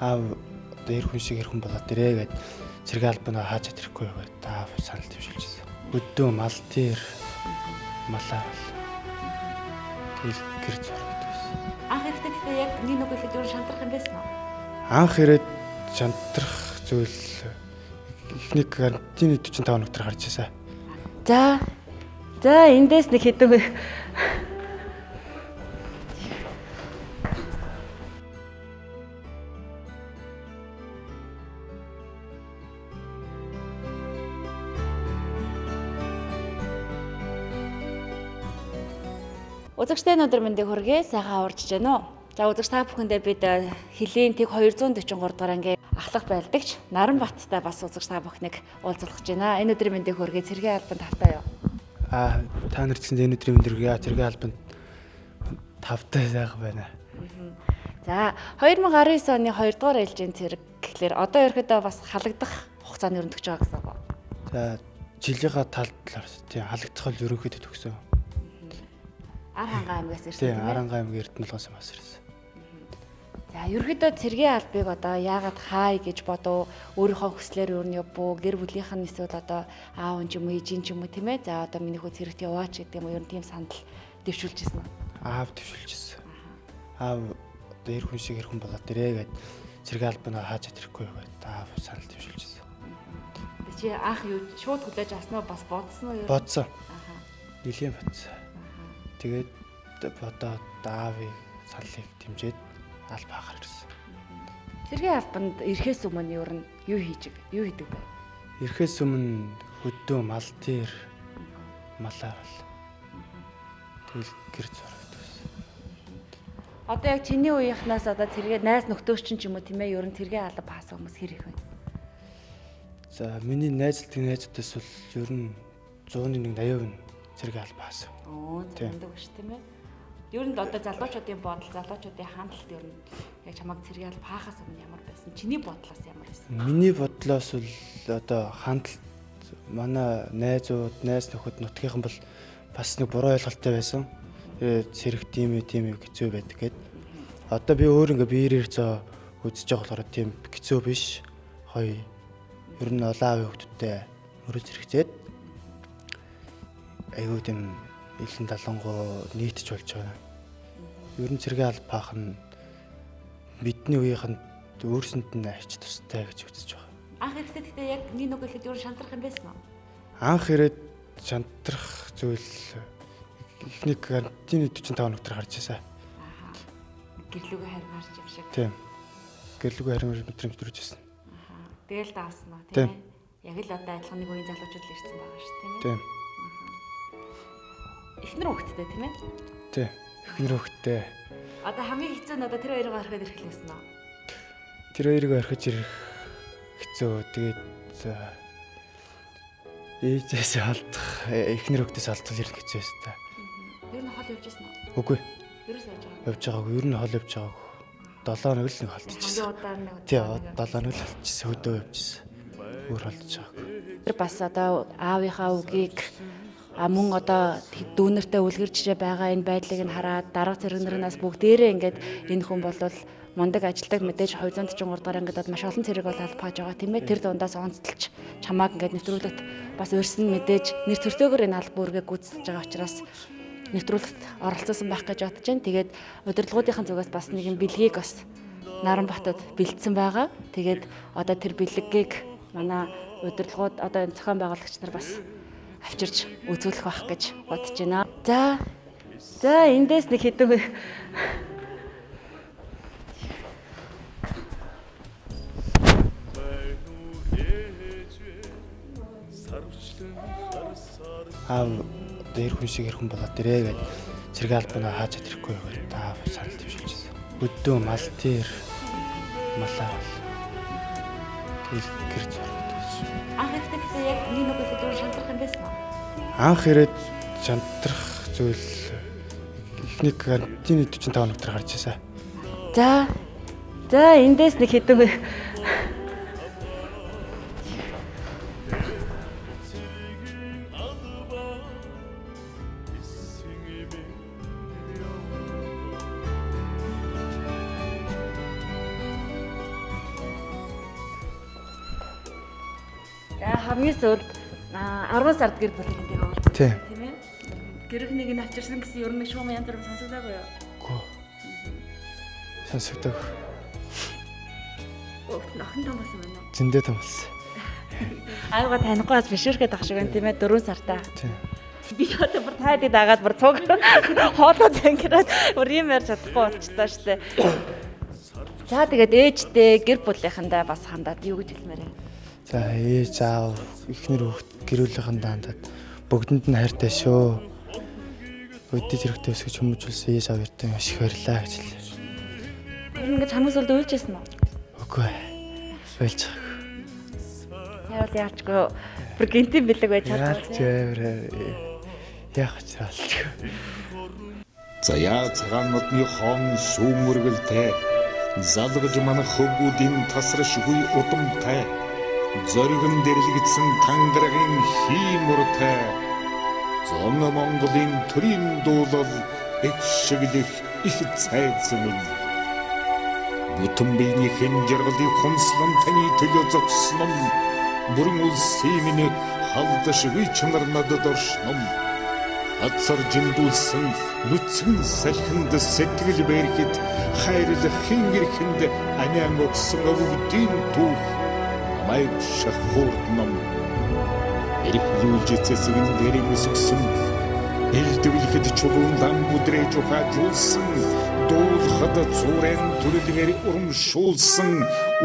Аав дээр хүн шиг хэрхэн болоод ирээ гэд цэргийн албанаа хааж чадахгүй юу гэд аав санал төвшүүлжсэн. Өдөө мал дээр малаа тэгэл гэр зурдаг байсан. Анх ихдээ тэгтээ яг нэг нэг хэлээд юу шантрах юм байсан уу? Анх ирээд шантрах зүйл ихний карантины 45 өнөختөр гарч ирсэн. За эндээс нэг хэдэн Үзэгчтэй өнөөдөр мэндийг хүргэе. Сайхан урьж байна уу? За үзэгч та бүхэндээ бид Хилийн тэг 243 дугаар ангийн ахлах байлдагч Наранбаттай бас үзэгч та бүхнийг уулзах гэж байна. Энэ өдрийн мэндийг хүргэе. Цэргийн албанд тавтай юу? Та нар гэсэн энэ өдрийн мэндийг хүргэе. Цэргийн албанд тавтай сайхан байна. За 2019 оны 2 дугаар ээлжийн цэрэг гэхлээр одоо ерөөдөө бас халагдах хугацааны өрнөдөж байгаа гэсэн үг. За жилийнхаа талаар тийм халагдах бол ерөнхийдөө төгсөн. Аранга аймгаас ирсэн тийм Аранга аймгийн Эрдэнэлгоос бас ирсэн. За ерөөдөө цэргийн албыг одоо яагаад хай гэж бодов? Өөрийнхөө хүслээр юу явбуу? Гэр бүлийнх нь эсвэл одоо аав ч юм уу, ээжийн ч юм уу тийм ээ. За одоо миний хүү цэрэгт яваач гэдэг юм уу? Ер нь тийм санал дэвшүүлжсэн үү? Аав дэвшүүлжсэн. Аав дээр хүн шиг хэрхэн болоод ирээ гэд цэргийн албанаа хааж чадахгүй юу гэд аав санал дэвшүүлжсэн. Тэг чи анх юу шууд хүлээж авсан уу? Бас бодсон уу? Бодсон. Нилийн бодсон. Тэгээд бодоод аавын саллыг дэмжиж алба хахаар ирсэн. Цэргийн албанд ирэхээс өмнө ер нь юу хийдэг вэ? Ирэхээс өмнө хөдөө мал дээр малаа бол тэгэл гэр зурдаг байсан. Одоо яг чиний үеийнхнаас одоо цэргийн найз нөхдөөч ч юм уу тийм ээ ер нь цэргийн алба хаасан хүмүүс хэр их вэ? За миний найзлтын найзуудаас бол ер нь 100-80% нь цэргийн алба хаасан. Зэндэг биш тийм ээ. Ер нь одоо залуучуудын бодол, залуучуудын хандлт ер нь яг чамайг цэргийн алба хаахаас өмнө ямар байсан? Чиний бодлоос ямар байсан? Миний бодлоос бол одоо хандлт манай найз нөхөд нутгийнхан бол бас нэг буруу ойлголттой байсан. Цэрэг тийм үү хэцүү байдаг гэд. Одоо би өөр ингээ биеэр зөө үзэж байгаа болохоор тийм хэцүү биш. Хоёр ер нь олон аавын хүмүүстэй мөрөж зэрэгцээд аюу тийм илэн далангуу нийтж болж байгаа. Ер нь цэргийн алба хаах нь бидний үеийнхэнд өөрсөнд нь арч тустай гэж үзэж байгаа. Анх ихдээ тэгтээ яг нэг нэг хэлээд юу шантрах юм байсан уу? Анх ирээд шантрах зүйл ихний карантины 45 өнөختөр гарч ирсэн. Гэрлүүгээ хармаарч юм шиг. Тийм. Гэрлүүгээ хармаар мэдрэмж ирсэн. Тэгэл даасан уу тийм ээ? Яг л одоо адилхан нэг үеийн залуучууд л ирсэн байгаа шүү тийм ээ? Тийм. Эхнэр хөвгттэй тийм ээ? Тийм. Эхнэр хөвгттэй. Одоо хамгийн хэцүү нь одоо тэр хоёрыг орхиод ирэх лээсэн үү? Тэр хоёрыг орхиж ирэх хэцүү. Тэгээд ээжээс алдах, эхнэр хөвгтөөс алдах хэрэг хэцүү байсан та. Ер нь хол явж ирсэн үү? Үгүй. Ерөөс явж байгаа. Явж байгаагүй. Ер нь хол явж байгаагүй. 7 хоног л нэг холдчихсон. Тийм, 7 хоног л холдчихсон. Хөдөө явжсэн. Өөр холдож байгаагүй. Тэр бас одоо аавынхаа үгийг мөн одоо дүүнэртэй үлгэрч байгаа энэ байдлыг нь хараад дарга цэрэгнэрнээс бүгдээрээ ингээд энэ хүн болвол мундаг ажилдаг мэдээж 243 дугаар ангидад маш олон цэрэг бол албааж байгаа тийм ээ. Тэр дундаас онцлж чамааг ингээд нэвтрүүлэгт бас өрсөн мэдээж нэр төртөөгөр энэ алба үргээ гүйцэтгэж байгаа учраас нэвтрүүлэгт оролцсон байх гэж бодож байна. Тэгээд удирдлагуудынхаа зүгээс бас нэгэн бэлгийг бас Наранбатад бэлдсэн байгаа. Тэгээд одоо тэр бэлгийг манай удирдлагууд одоо энэ зохион байгуулагч нар бас авчирч үзүүлэх байх гэж бодож байна. За эндээс нэг хэдэн аав дээр хүн шиг хэрхэн болоод ирээ гэд цэргийн албанаа хааж чадахгүй юу гэд аав санал төвшүүлжсэн. Өдөө мал дээр малаа тэгэл гэр зурдаг байсан. анх ихдээ яг нэг нэг хэлээд шантрах юм байсан уу? Анх ирээд шантрах зүйл ихний карантины 45 өнөختөр гарч ирсэн. За эндээс нэг хэдэн Хамгийн сүүлд 10 сард гэр бүлийнхэнтэйгээ уулзсан Тийм. тийм ээ. Гэрхнийг нь авчирсан гэсэн ер нь шуум янз бүрийн сонсогдоогүй юу? Гөө. Сонсогдог. Охин том болсон байна уу? Зөндөө том болсон. Аагаа танихгүйс бишүүрхэд ах шиг байна тийм ээ 4 сартаа. Тийм. Би одоо бүр тайдыг дагаад бүр цуг хоолоо зангираад бүр юм ярьж чадахгүй болчихлоо штэ. За тэгээд ээжтэй гэр бүлийнхэндээ бас хандаад юу гэж хэлмээр вэ? За ээж аав эхнэр хүүхд гэр бүлийнхэндээ хандаад бүгдэнд нь хайртай шүү. Өдөрт хэрэгтэй өсгөж хүмүүжүүлсэн ээж аав өртөө маш их баярлаа гэж хэлээ. Тэр ингэж хамгийн сүүлд үйлжсэн үү? Үгүй. Ойлж байгаа. Яавал яачгүй бүр гинтийн бэлэг байж чадчихсан. Яах ч раалч. Заяа цагаан нутны хон шүүмөргөлтэй залгаж манах хөвгүүдийн тасрашгүй удамтай зоригон дэрлэгдсэн тангарагын хиймуртай зам Монголын төрийн дуулал их шиглэх их цайзмын бүтэн биенийхэн жаргалыг хумслан таны төлөө зогсон бүрэн улсын минь халдашгүй чанар надад оршном Атсар жиндүүлсэн нүцгэн салхинд сэтгэл бэрхэд хайрлах хингэрхэнд анян өгсөн өвдийн түүх намайг шахуурдном эрхлүүлж цэцгэн дээрээ өсгсөн элдвэлхэд чулуун дан бүдрэж ухаажуулсан дуулахад цуурэн төрөлгөр урамшуулсан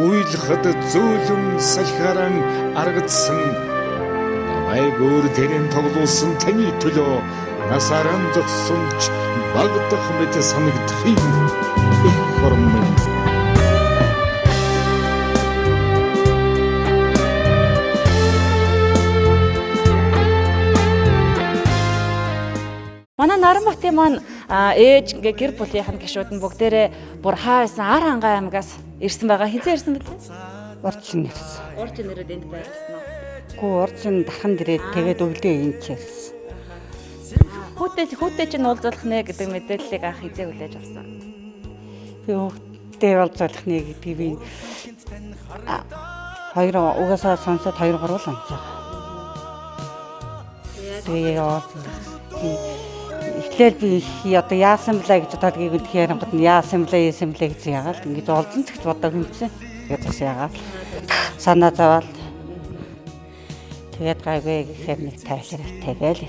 уйлахад зөөлөн салхаран аргадсан намайг өөр дээрэн тоглуулсан таны төлөө насаран зогсонч багдах мэт санагдахын их хормын Манай Наранбатын маань ээж ингээ гэр бүлийнхэн гишүүд нь бүгдээрээ бүр хаасан ар хангаа аймагаас ирсэн байгаа. Хизээ ирсэн бэлээ? Урдчин ирсэн. Урчин нэрээд энд байрласан уу? Гүү урдчин дахан дээрээ тэгээд өглөө энд ч ирсэн. Хүүтэй чинь уулзах нэ гэдэг мэдээллийг анх хизээ хүлээж авсан. Би хүүхдээ уулзах нэ гэдгийг би хоёр угаасаа сонсоод хоёр гурвал онцоо. Тэгээ эхлээл би одоо яасан блэ гэж бодоод гээд ярангууд нь яасан блэ гэж яагаад ингэж олзон цагт бодог юмсэн. Тэгээд бас яагаад санаа зовоод тэгээд гайгүй гэхээр нэг тайлбар тэгээл.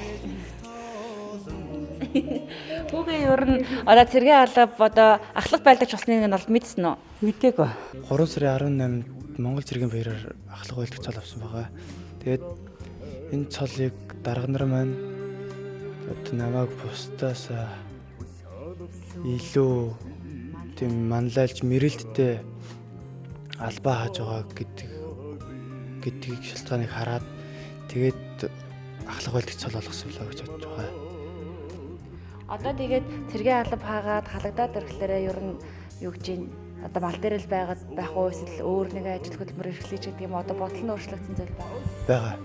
Хүүгээ ер нь одоо цэргийн алба одоо ахлах байлдагч болсныг нь бол мэдсэн үү? Мэдээгүй. 3 сарын 18-нд Монгол цэргийн баяраар ахлах байлдах цол авсан байгаа. Тэгээд энэ цолыг дарга нар маань одоо намайг бусдаас илүү тийм манлайлж мэрэлттэй албаа хааж байгаа гэдгийг шалтгааныг хараад тэгээд ахлах байлдах цол олгосон билээ гэж бодож байгаа. Одоо тэгээд цэргийн алба хаагаад халагдаад ирэхлээр ер нь юу гэж юм одоо мал дээр л байгаад байх уу эсвэл өөр нэг ажил хөдөлмөр эрхлэж гэдэг юм одоо бодол нь өөрчлөгдсөн зүйл байгаа.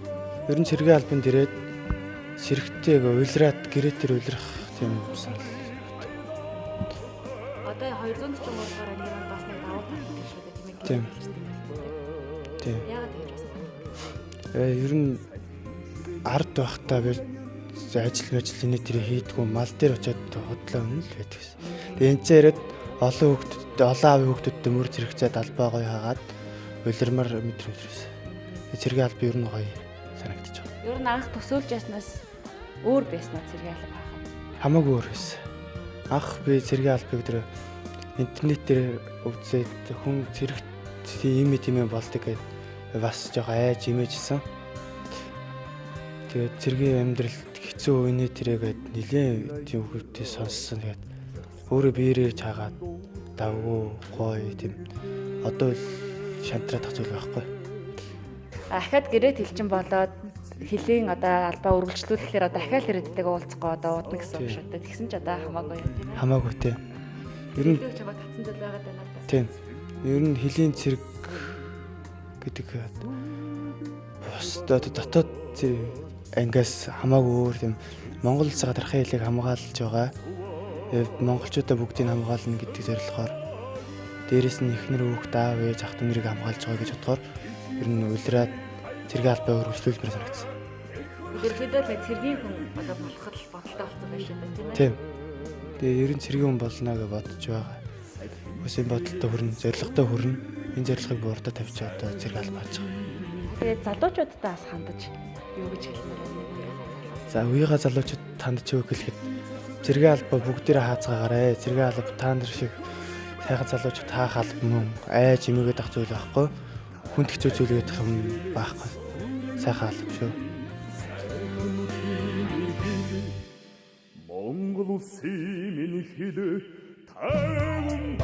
Ер нь цэргийн албан дээрээд сэрэгтэйг уйлраад гэрэтэр уйлрах тийм санал. Одоо 240 дугаар ангийн бас нэг давуу тал гэдэг шүү дээ тийм ээ. Тийм. Тийм. Яагаад тэгж байна? Ер нь ард байхдаа би ажил энэ төрөй хийдгүү мал дээр очиод худлаа үнэ л байдаг гэсэн. Тэгээ энэ ч яриад олон аавын хүүхдүүдтэй мөр зэрэгцээд албаа гоё хаагаад улирмар мэдрэмжсэн. Цэргийн алба ер нь гоё санагдаж байна. Ер нь анх төсөөлж яснаас өөр байснаа цэргийн алба хаах. Хамаагүй өөр байсан. Анх би цэргийн албыг дээр интернетээр үзээд хүн цэрэгт ийм болдог гэд бас жоо айж имэжсэн. Тэгээд цэргийн амьдралд хэцүү үений тэрээгээд нэлээд тийм хөвгтэй сонссон. Тэгээд өөрөө биеэрээ чаагаад давгүй гоё тийм одоо л шантраад зүйл байхгүй. Ахаад гэрээ тэлчин болоод хилийн одоо албаа үргэлжлүүлэхээр одоо ахаал ирээдтэйгээ уулзахгүй одоо удна гэсэн үг шүү дээ. Тэгсэн ч одоо хамаагүй юм тийм ээ. Хамаагүй тийм. Ер нь чамаа татсан зүйл байгаад байна л да. Тийм. Ер нь хилийн цэрэг гэдэг бусдад дотоод ангиас хамаагүй өөр тийм Монгол улсаа дарахын хэлийг хамгаалж байгаа. Монголчуудаа бүгдийг хамгаална гэдэг зорилгоор дээрэс нь эхнэр хүүхд аав ээж ах дүү нарыг хамгаалж байгаа гэж бодохоор ер нь улираад цэргийн албаа өргөжлүүлмээр санагдсан. Ерөнхийдөө тэг цэргийн хүн одоо болоход бодолтой болсон байх шүү дээ, тийм ээ. Тийм. Тэгээ ер нь цэргийн хүн болно гэж бодож байгаа. Үсэн бодолтой хүрнэ, зоригтой хүрнэ. Энэ зорилгыг буурдаа тавьж одоо цэргийн албаа хийж байгаа. Тэгээд залуучуудтай бас хандаж юу гэж хэлмээр байна. За үеийнхаа залуучууд танд ч юу хэлэхэд цэргийн албаа бүгдээрээ хаацгаагаарэ. Цэргийн алба та нар шиг сайхан залуучууд хаах алба мөн айж эмээгээд ах зүйл байхгүй. Хүнд хэцүү зүйлгээд ах юм байхгүй. Сайхан алба шүү. Монгол улсын минь хэд тайван